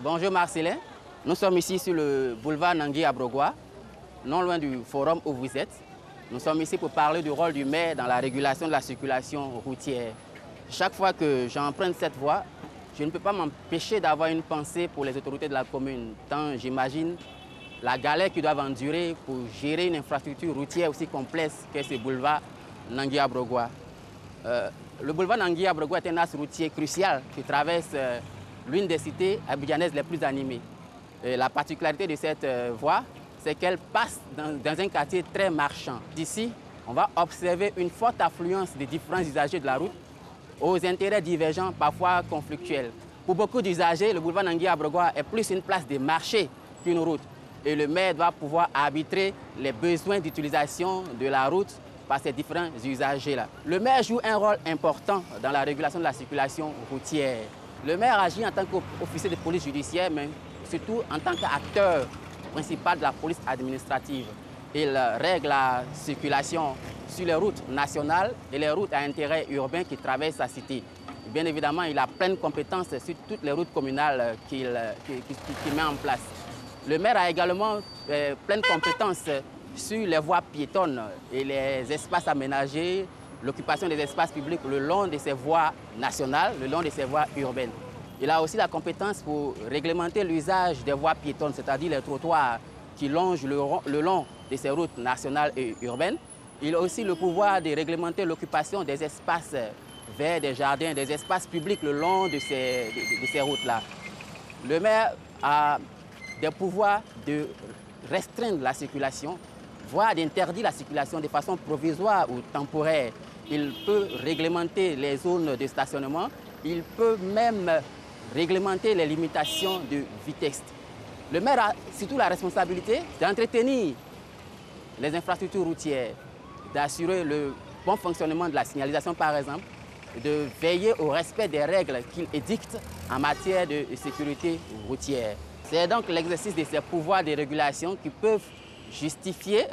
Bonjour Marcelin, nous sommes ici sur le boulevard Nangui à Brogua, non loin du forum où vous êtes. Nous sommes ici pour parler du rôle du maire dans la régulation de la circulation routière. Chaque fois que j'emprunte cette voie, je ne peux pas m'empêcher d'avoir une pensée pour les autorités de la commune, tant j'imagine la galère qu'ils doivent endurer pour gérer une infrastructure routière aussi complexe que ce boulevard Nangui à Brogua. Le boulevard Nangui à Brogua est un axe routier crucial qui traverse l'une des cités abidjanaises les plus animées. Et la particularité de cette voie, c'est qu'elle passe dans un quartier très marchand. D'ici, on va observer une forte affluence des différents usagers de la route aux intérêts divergents, parfois conflictuels. Pour beaucoup d'usagers, le boulevard Nangui à Brogua est plus une place de marché qu'une route. Et le maire doit pouvoir arbitrer les besoins d'utilisation de la route par ces différents usagers-là. Le maire joue un rôle important dans la régulation de la circulation routière. Le maire agit en tant qu'officier de police judiciaire, mais surtout en tant qu'acteur principal de la police administrative. Il règle la circulation sur les routes nationales et les routes à intérêt urbain qui traversent sa cité. Bien évidemment, il a pleine compétence sur toutes les routes communales qu'il met en place. Le maire a également pleine compétence sur les voies piétonnes et les espaces aménagés, l'occupation des espaces publics le long de ces voies nationales, le long de ces voies urbaines. Il a aussi la compétence pour réglementer l'usage des voies piétonnes, c'est-à-dire les trottoirs qui longent le long de ces routes nationales et urbaines. Il a aussi le pouvoir de réglementer l'occupation des espaces verts, des jardins, des espaces publics le long de ces routes-là. Le maire a des pouvoirs de restreindre la circulation, voire d'interdire la circulation de façon provisoire ou temporaire. Il peut réglementer les zones de stationnement, il peut même réglementer les limitations de vitesse. Le maire a surtout la responsabilité d'entretenir les infrastructures routières, d'assurer le bon fonctionnement de la signalisation par exemple, de veiller au respect des règles qu'il édicte en matière de sécurité routière. C'est donc l'exercice de ces pouvoirs de régulation qui peuvent justifier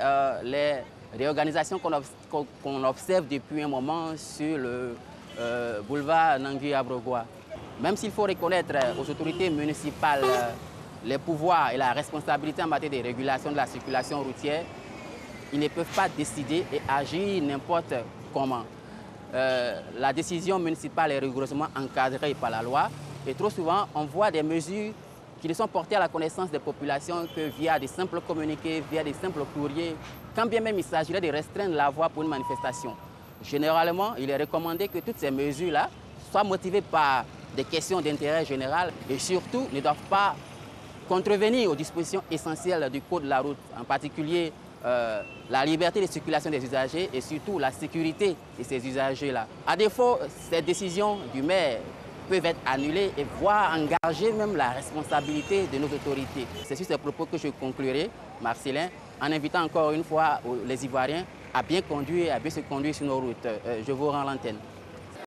les réorganisations qu'on observe depuis un moment sur le boulevard Nangui à Brogua. Même s'il faut reconnaître aux autorités municipales les pouvoirs et la responsabilité en matière de régulation de la circulation routière, ils ne peuvent pas décider et agir n'importe comment. La décision municipale est rigoureusement encadrée par la loi et trop souvent on voit des mesures qui ne sont portées à la connaissance des populations que via des simples communiqués, via des simples courriers, quand bien même il s'agirait de restreindre la voie pour une manifestation. Généralement, il est recommandé que toutes ces mesures-là soient motivées par des questions d'intérêt général et surtout ne doivent pas contrevenir aux dispositions essentielles du code de la route, en particulier la liberté de circulation des usagers et surtout la sécurité de ces usagers-là. À défaut, ces décisions du maire peuvent être annulées et voire engager même la responsabilité de nos autorités. C'est sur ces propos que je conclurai, Marcelin, en invitant encore une fois les Ivoiriens à bien conduire, à bien se conduire sur nos routes. Je vous rends l'antenne.